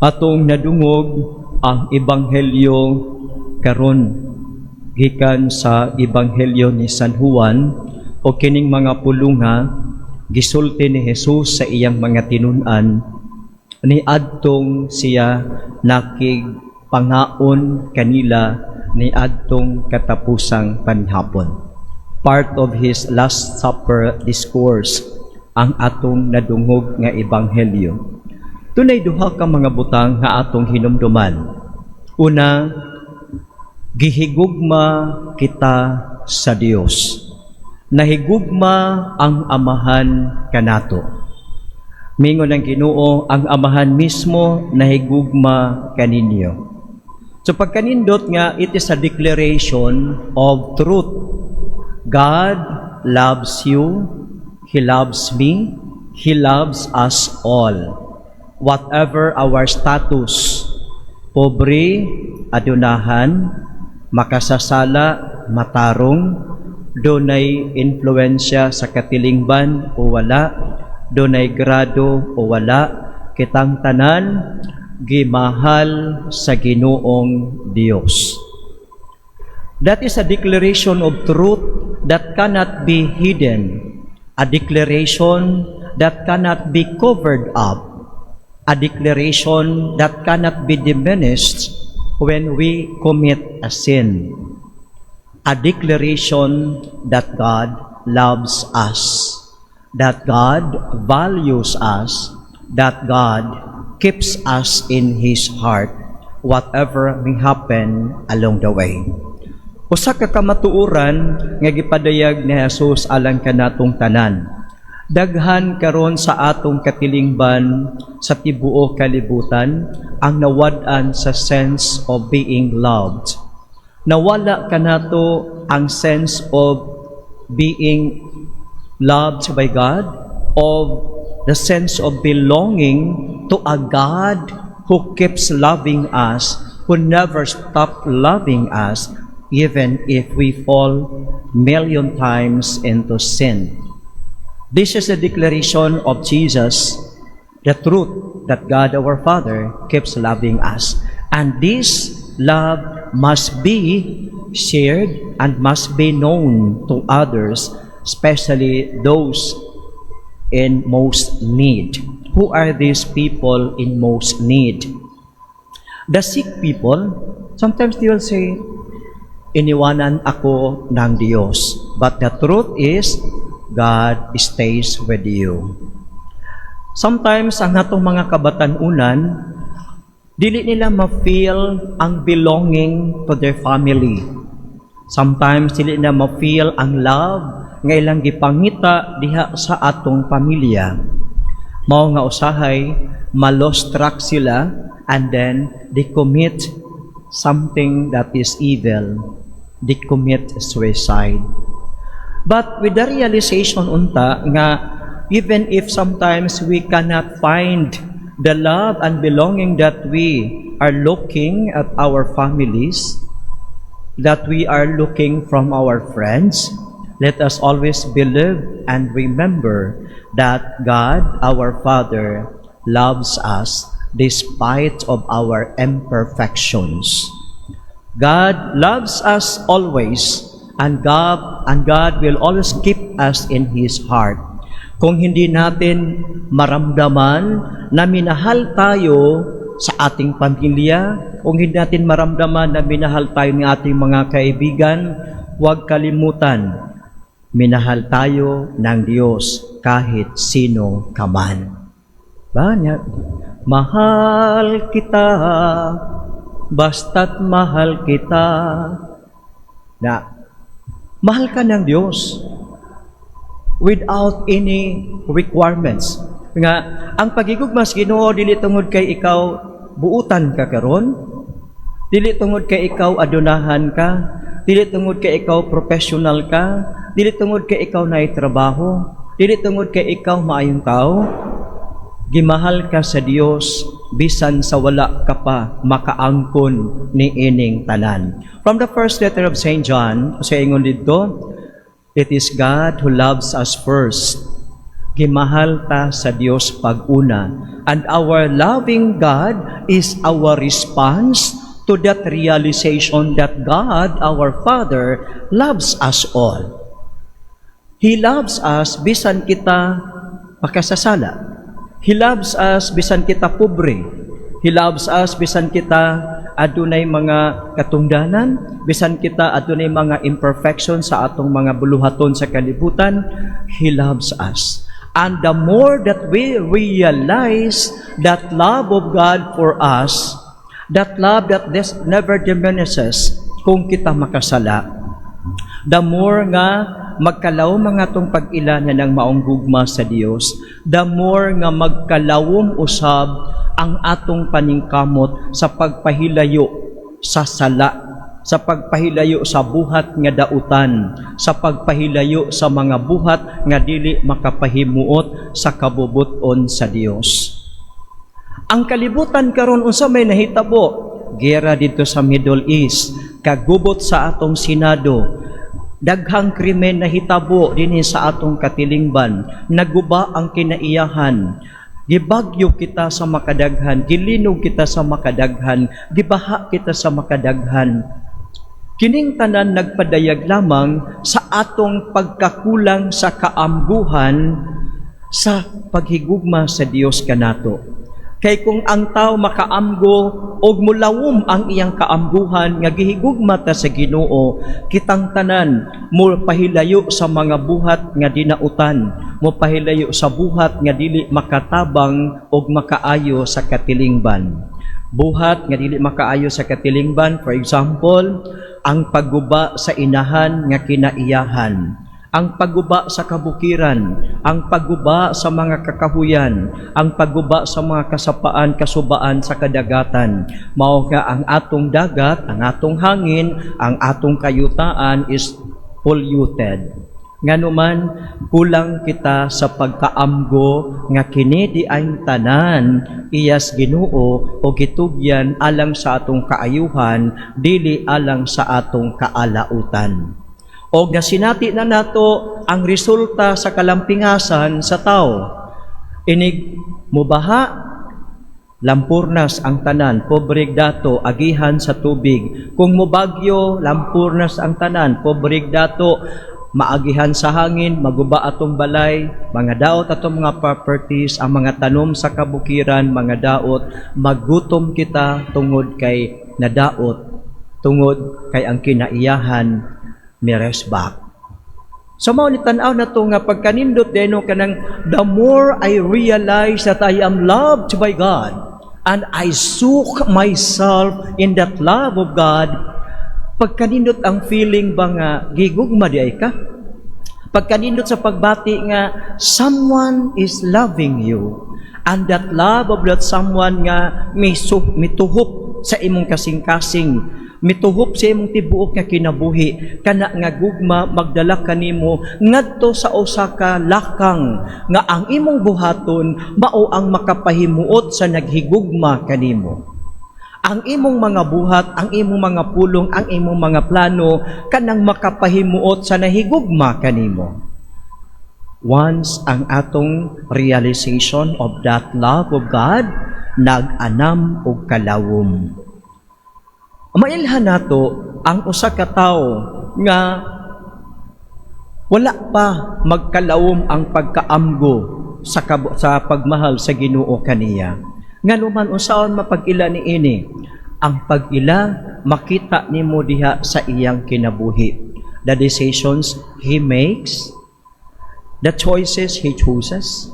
Atong nadungog ang ebanghelyo karon gikan sa ebanghelyo ni San Juan o kining mga pulunga gisulti ni Jesus sa iyang mga tinun-an ni adtong siya nakigpangaon kanila ni adtong katapusang panghapon. Part of his Last Supper discourse ang atong nadungog nga ebanghelyo. Tunay duha ka mga butang nga atong hinumduman. Una, gihigugma kita sa Dios. Nahigugma ang Amahan kanato. Mingon ang Ginoo, ang Amahan mismo nahigugma kaninyo. So pagkanindot nga, it is a declaration of truth. God loves you, He loves me, He loves us all. Whatever our status, pobre, adunahan, makasasala, matarong, dunay influensya sa katilingban o wala, dunay grado o wala, kitang tanan, gimahal sa Ginoong Dios. That is a declaration of truth that cannot be hidden, a declaration that cannot be covered up, a declaration that cannot be diminished when we commit a sin, a declaration that God loves us, that God values us, that God keeps us in His heart, whatever may happen along the way. Usa ka kamatuoran nga gipadayag ni Jesus alang kanatong tanan. Daghan karon sa atong katilingban sa tibuok kalibutan ang nawad-an sa sense of being loved. Nawala kanato ang sense of being loved by God, of the sense of belonging to a God who keeps loving us, who never stops loving us, even if we fall million times into sin. This is a declaration of Jesus, the truth that God our Father keeps loving us. And this love must be shared and must be known to others, especially those in most need. Who are these people in most need? The sick people, sometimes they will say, iniwanan ako ng Diyos. But the truth is, God stays with you. Sometimes, ang atong mga kabatanunan, dili nila ma-feel ang belonging to their family. Sometimes, dili nila ma-feel ang love nga ilang gipangita diha sa atong pamilya. Mao nga usahay, ma-lost track sila, and then they commit something that is evil. They commit suicide. But with the realization unta nga even if sometimes we cannot find the love and belonging that we are looking at our families, that we are looking from our friends, let us always believe and remember that God, our Father, loves us despite of our imperfections. God loves us always, and God will always keep us in His heart. Kung hindi natin maramdaman na minahal tayo sa ating pamilya, kung hindi natin maramdaman na minahal tayo ng ating mga kaibigan, huwag kalimutan, minahal tayo ng Diyos kahit sino ka man. Banyak, mahal kita, basta't mahal kita. Na, mahal ka ng Diyos without any requirements. Nga, ang pagigugma sa Ginoo dili tungod kay ikaw buutan ka karon, dili tungod kay ikaw adunahan ka, dili tungod kay ikaw professional ka, dili tungod kay ikaw naay trabaho, dili tungod kay ikaw maayong tao. Gimahal ka sa Dios bisan sa wala ka pa makaangkon ni ining tanan. From the first letter of St. John, sa ingon dito, it is God who loves us first. Gimahal ta sa Dios pag-una, and our loving God is our response to that realization that God, our Father, loves us all. He loves us bisan kita makasasala. He loves us bisan kita pobre. He loves us bisan kita adunay mga katungdanan, bisan kita adunay mga imperfections sa atong mga buluhaton sa kalibutan. He loves us. And the more that we realize that love of God for us, that love that this never diminishes kung kita makasala, the more nga magkalaw mga tong pag-ila na ng maong gugma sa Dios, the more nga magkalawom usab ang atong paningkamot sa pagpahilayo sa sala, sa pagpahilayo sa buhat nga dautan, sa pagpahilayo sa mga buhat nga dili makapahimuot sa kabubuton sa Dios. Ang kalibutan karon unsa may nahitabo? Gera dito sa Middle East, kagubot sa atong Senado, daghang krimen nahitabo dinhi sa atong katilingban, naguba ang kinaiyahan, gibagyo kita sa makadaghan, gilinog kita sa makadaghan, gibaha kita sa makadaghan. Kining tanan nagpadayag lamang sa atong pagkakulang sa kaamguhan sa paghigugma sa Dios kanato. Kay kung ang tao makaamgo og mulawom ang iyang kaamguhan nga gihigugma ta sa Ginoo, kitang tanan mo pahilayo sa mga buhat nga dinautan, mo pahilayo sa buhat nga dili makatabang og makaayo sa katilingban. Buhat nga dili makaayo sa katilingban, for example, ang pagguba sa inahan nga kinaiyahan, ang pagguba sa kabukiran, ang pagguba sa mga kakahuyan, ang pagguba sa mga kasapaan, kasubaan sa kadagatan. Mao nga ang atong dagat, ang atong hangin, ang atong kayutaan is polluted. Nganuman, kulang kita sa pagkaamgo nga kini di ay tanan iyas Ginoo o gitugyan alang sa atong kaayuhan, dili alang sa atong kaalautan. O nasinati na nato ang resulta sa kalampingasan sa tao. Inig mubaha, lampurnas ang tanan, pobrig dato, agihan sa tubig. Kung mubagyo, lampurnas ang tanan, pobrig dato, maagihan sa hangin, maguba atong balay, mga daot atong mga properties, ang mga tanom sa kabukiran, mga daot, magutom kita tungod kay nadaot, tungod kay ang kinaiyahan miresbak. So mao ni tan-aw na to nga pagkanindot deno kanang the more I realize that I am loved by God and I soak myself in that love of God, pagkanindot ang feeling ba nga gigugma di ay ka? Pagkanindot sa pagbati nga someone is loving you, and that love of that someone nga mituhop sa imong kasing-kasing, mituhop sa imong tibuok nga kinabuhi, kana nga gugma magdala kanimo ngadto sa usa ka lakang nga ang imong buhaton mao ang makapahimuot sa naghigugma kanimo. Ang imong mga buhat, ang imong mga pulong, ang imong mga plano kanang makapahimuot sa nahigugma kanimo. Once ang atong realization of that love of God nag-anam og kalawom. Mailhan nato ang usa ka tawo nga wala pa magkalawom ang pagkaamgo sa pagmahal sa Ginoo kaniya. Nganuman unsaon mapag-ila niini? Ang pag-ila makita nimo diha sa iyang kinabuhi. The decisions he makes, the choices he chooses,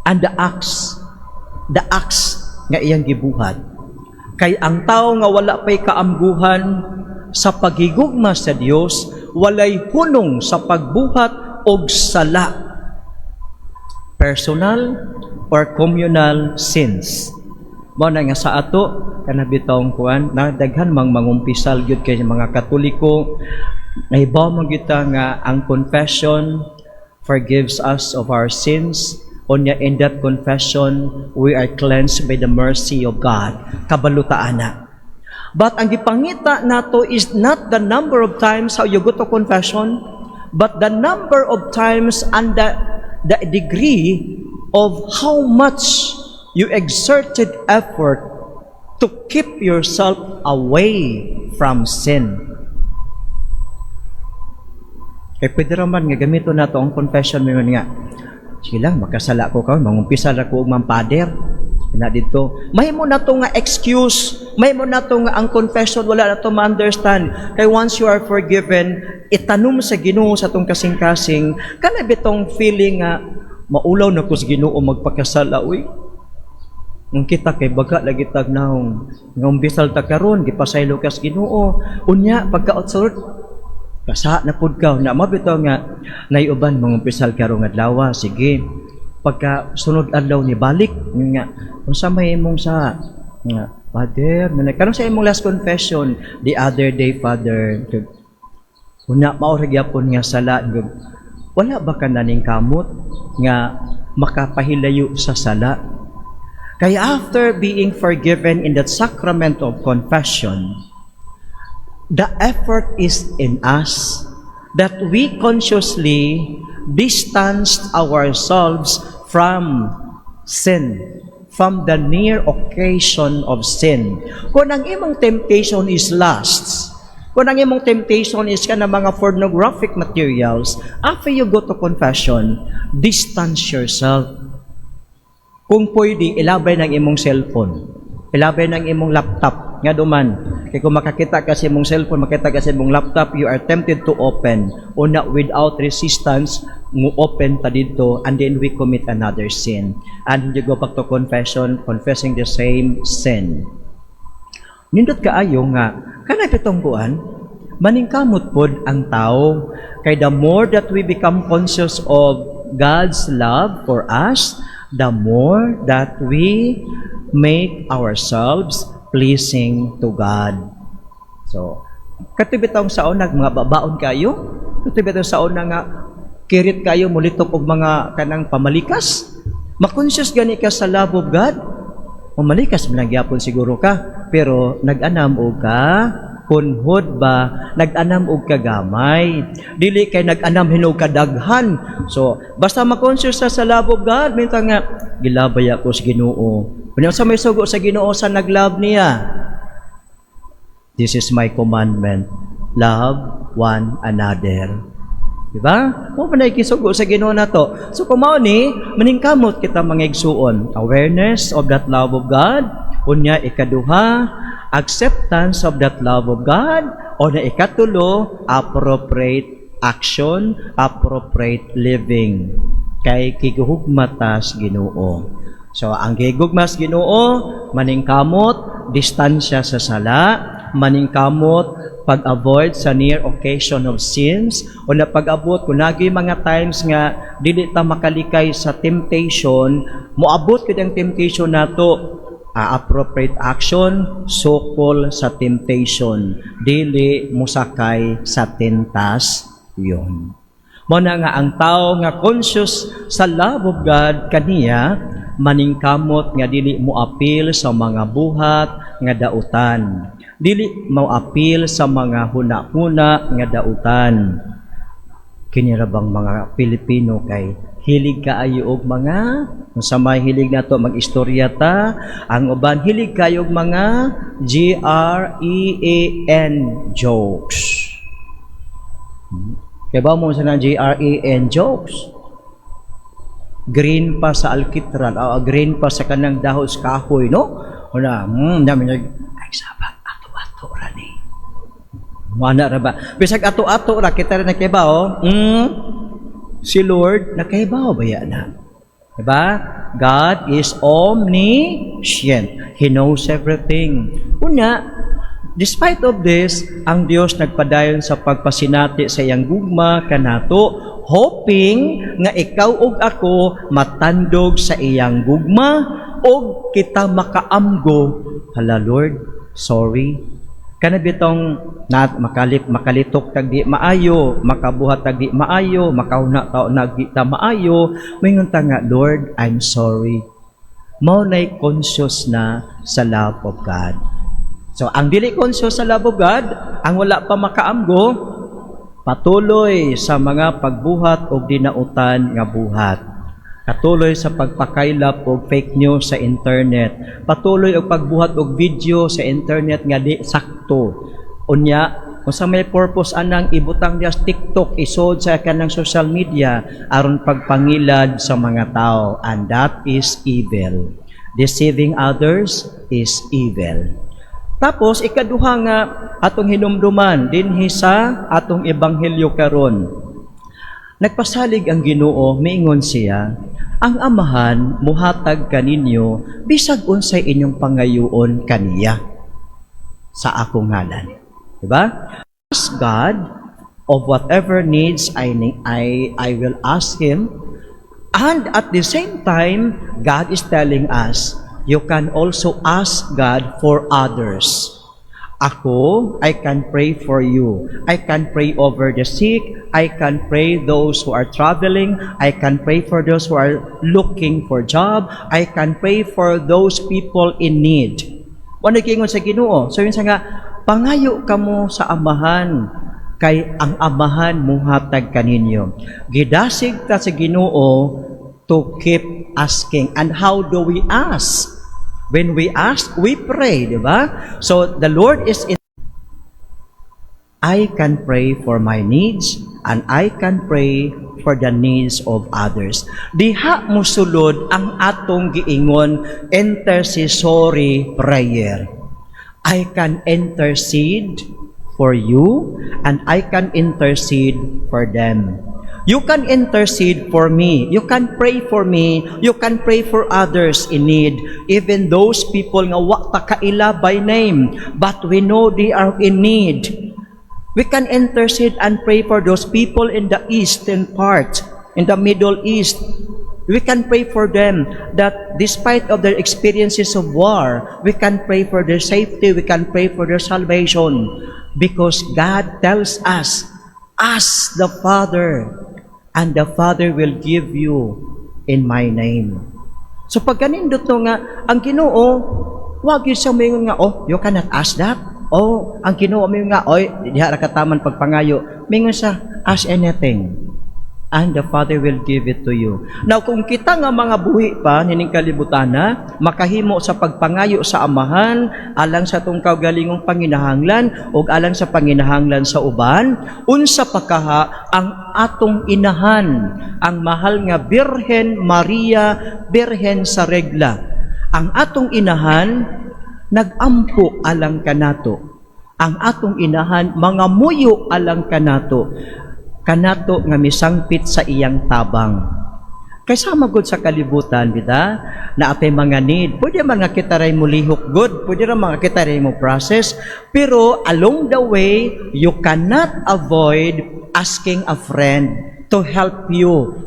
and the acts nga iyang gibuhat. Kay ang tao nga wala pay kaamguhan sa paghigugma sa Dios, walay hunong sa pagbuhat og sala, personal or communal sins. Mao na nga sa ato kanabitawng kuan na daghan mangumpisal gyud kay mga Katoliko, nahibaw man gyud nga ang confession forgives us of our sins. Onya in that confession we are cleansed by the mercy of God. Kabalutaan na. But ang gipangita nato is not the number of times how you go to confession, but the number of times and the degree of how much you exerted effort to keep yourself away from sin. Kaya pwede raman nga gamito na to ang confession mo nga, sige lang, magkasala ko ka, mangumpisa na ko mga pader. Na dito, may mo na to nga excuse, may mo na to nga ang confession, wala na to ma-understand. Kaya once you are forgiven, itanong sa Ginoo sa tong kasing-kasing, kana bitong feeling nga, maulaw na ko sa Ginoo magpakasala, uy. Nung kita kay baga lagi tagnaong, nga umbisal ta karon gipasaylo ka sa Ginoo. Unya, pagka-outsort, kasa na pud ka, na mabitaw nga, naiuban mangumpisal karon adlaw, sige. Pagka sunod adlaw ni balik nga unsa may imong sa nga Father karon sa imong last confession the other day Father una mao ra gyapon nga sala wala ba ka naning kamot nga makapahilayo sa sala kaya after being forgiven in that sacrament of confession the effort is in us that we consciously distanced ourselves from sin, from the near occasion of sin. Kung ang imong temptation is lusts, kung ang imong temptation is ka na mga pornographic materials, after you go to confession, distance yourself. Kung pwede, ilabay ng imong cellphone, ilabay ng imong laptop, nga duman. Kaya kung makakita kasi mong cellphone, makita kasi mong laptop, you are tempted to open. Una, without resistance, mo open ta dito, and then we commit another sin. And you go back to confession, confessing the same sin. Nindot kaayo nga, kanay pitong buwan, maningkamot pod ang tao. Kay the more that we become conscious of God's love for us, the more that we make ourselves pleasing to God. So, katibitong saon nag mga babaon kayo, katibitong saon na nga kirit kayo mulitok og mga kanang pamalikas. Makonscious gani ka sa love of God. Mamalikas man gyapon siguro ka, pero nag-anam og ka kunhod ba, nag-anam og kagamay. Dili kay nag-anam hinog kadaghan. So, basta makonscious sa love of God, minta nga gilabay ako sa Ginoo. Kung sa may sugo sa Ginoo sa nag-love niya, this is my commandment, love one another. Diba? Mo pa nakikisugo sa Ginoo na to. So kumao ni, maningkamot kita mga igsuon. Awareness of that love of God. Unya, ikaduha, acceptance of that love of God. O na ikatulo, appropriate action, appropriate living. Kay kiguhugmatas Ginoo. So, ang gigugmas Ginoo, maningkamot, distansya sa sala, maningkamot, pag-avoid sa near occasion of sins, o na pag-abot, kung nagi mga times nga, dili ta makalikay sa temptation, moabot ko ang temptation nato, appropriate action, sukol sa temptation, dili musakay sa tentasyon. Muna nga ang tao nga conscious sa love of God kaniya, maningkamot nga dili mo apil sa mga buhat nga dautan. Dili mo apil sa mga huna-huna nga dautan. Kinirabang mga Pilipino kay hilig kaayo og mga sa may hilig nato mag-istorya ta, ang uban hilig kayo og mga GREAN jokes. Kaya ba mo sa ng GREAN jokes? Green pa sa alkitran, green pa sa kanang dahos kahoy, no? Wala, namin nag, ay sabat, ato-ato ra ni. Mana ra ba? Bisag ato-ato ra, kita rin nakibaw, si Lord, nakibaw ba yan na? Diba? God is omniscient. He knows everything. Una, despite of this, ang Dios nagpadayon sa pagpasinati sa iyang gugma kanato, hoping nga ikaw ug ako matandog sa iyang gugma o kita makaamgo. Hala Lord, sorry. Kana bitong makalitok tag di maayo, makabuhat tag di maayo, makahuna tao nag di ta maayo, mingon ta nga Lord, I'm sorry. Mao nay conscious na sa love of God. So, ang dili conscious sa love of God, ang wala pa makaamgo, patuloy sa mga pagbuhat o dinautan nga buhat. Katuloy sa pagpakaylap og fake news sa internet. Patuloy og pagbuhat og video sa internet nga di sakto. Unya, kung sa may purpose anang ibutang diya sa TikTok, isod sa kanang social media aron pagpangilad sa mga tao, and that is evil. Deceiving others is evil. Tapos ikaduha nga atong hinumduman dinhi sa atong ebanghelyo karon. Nagpasalig ang Ginoo, miingon siya, ang Amahan muhatag kaninyo bisag unsay inyong pangayoon kaniya sa akong ngalan. Diba? Ask God of whatever needs I will ask Him. And at the same time, God is telling us, you can also ask God for others. Ako, I can pray for you. I can pray over the sick. I can pray those who are traveling. I can pray for those who are looking for job. I can pray for those people in need. Ano kingon sa Ginoo? So yun sa nga, pangayo kamo sa Amahan, kay ang Amahan muhatag kaninyo. Gidasig ta sa Ginoo to keep asking. And how do we ask? When we ask, we pray, di ba? So the Lord is in. I can pray for my needs and I can pray for the needs of others. Diha musulod ang atong giingon intercessory prayer. I can intercede for you and I can intercede for them. You can intercede for me. You can pray for me. You can pray for others in need. Even those people nga wa ta kaila by name, but we know they are in need. We can intercede and pray for those people in the eastern part, in the Middle East. We can pray for them that despite of their experiences of war, we can pray for their safety, we can pray for their salvation. Because God tells us, ask the Father, and the Father will give you in my name. So pag ganindot to nga, ang Ginoo, wag yun siya may nga, oh, you cannot ask that. Oh, ang Ginoo may nga, oy, diha ra kataman pagpangayo. Mingon sa, ask anything, and the Father will give it to you. Now, kung kita nga mga buhi pa, nining kalibutana, makahimo sa pagpangayo sa Amahan, alang sa tong kaugalingong panginahanglan, o alang sa panginahanglan sa uban, unsa pa kaha ang atong inahan, ang mahal nga Birhen Maria, Birhen sa regla. Ang atong inahan, nagampo alang kanato. Ang atong inahan, mga muyo alang kanato. Kanato nga misangpit sa iyang tabang. Kaysa magod sa kalibutan, bida, na atay mga need, pwede man nga kita rin mo lihok good, pwede rin mga kita rin mo process, pero along the way, you cannot avoid asking a friend to help you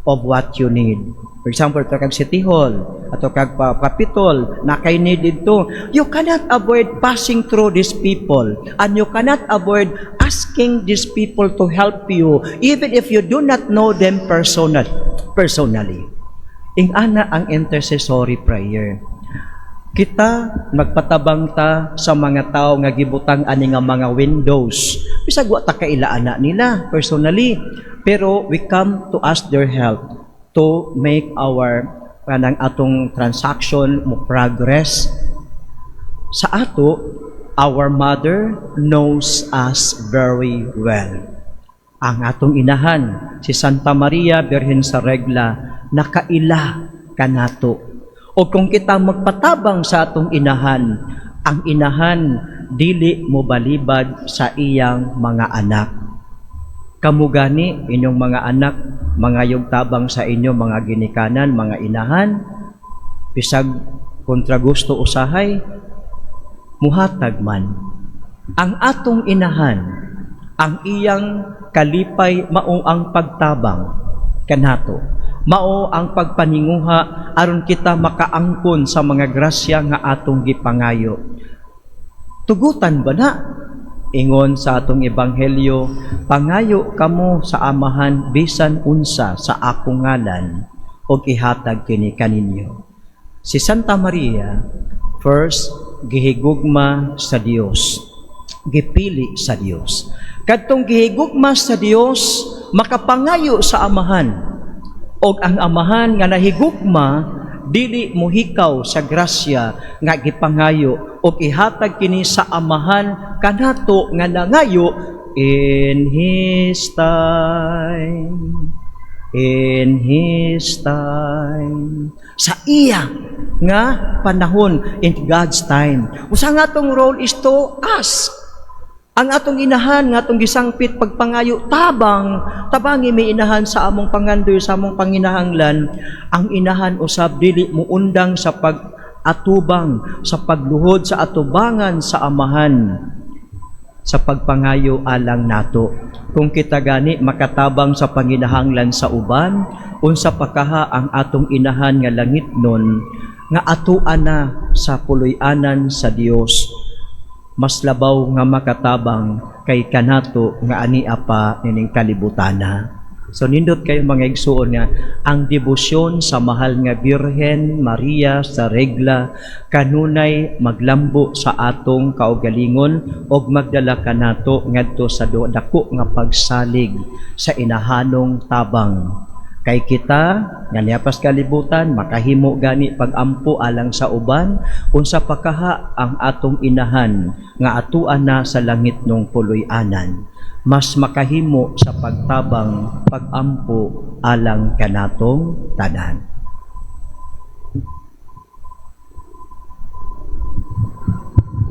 of what you need. For example, ito kag City Hall, ato kag Capitol, na kay needed to. You cannot avoid passing through these people, and you cannot avoid asking these people to help you, even if you do not know them personally. Ingana ang intercessory prayer. Kita magpatabang ta sa mga tao nga gibutang ani nga mga windows. Bisag wa ta kailaan nila personally, pero we come to ask their help to make our kanang atong transaction mo progress. Sa ato, our mother knows us very well. Ang atong inahan, si Santa Maria Birhen sa regla, nakaila kanato. O kung kita magpatabang sa atong inahan, ang inahan dili mo balibad sa iyang mga anak. Kamugani inyong mga anak, mga yugtabang sa inyo, mga ginikanan, mga inahan, bisag kontra gusto usahay, muhatag man. Ang atong inahan, ang iyang kalipay, mao ang pagtabang kanato. Mao ang pagpaninguha aron kita makaangkon sa mga grasya nga atong gipangayo. Tugutan ba na? Ingon sa atong ebanghelyo, pangayo kamo sa Amahan bisan unsa sa akong ngalan og ihatag kini kaninyo. Si Santa Maria, first, gihigugma sa Dios. Gipili sa Dios. Kadtong gihigugma sa Dios, makapangayo sa Amahan. og ang amahan nga nahigugma dili mohikaw sa grasya nga gipangayo og ihatag kini sa amahan kanato nga nangayo in His time. In His time. Sa iya nga panahon, in God's time. Usa nga atong role is to ask. Ang atong inahan, nga atong gisangpit pagpangayo, tabangi may inahan sa among pangandoy, sa among panginahanglan, ang inahan usab dili mo undang sa pag-atubang, sa pagluhod, sa atubangan sa amahan, sa pagpangayo alang nato. Kung kita gani makatabang sa panginahanglan sa uban, unsa pa kaha ang atong inahan nga langit nun, nga atuan na sa puloy-anan sa Dios. Mas labaw nga makatabang kay kanato nga ania pa nining kalibutana. So nindot kayo mga igsuon nga ang debosyon sa mahal nga Birhen Maria sa regla kanunay maglambo sa atong kaugalingon og magdala kanato ngadto sa dako nga pagsalig sa inahanong tabang. Kay kita nga liapas kalibutan makahimo gani pagampo alang sa uban unsa pa kaha ang atong inahan nga atuan na sa langit nung puloy-anan. Mas makahimo sa pagtabang pagampo alang kanatong tanan.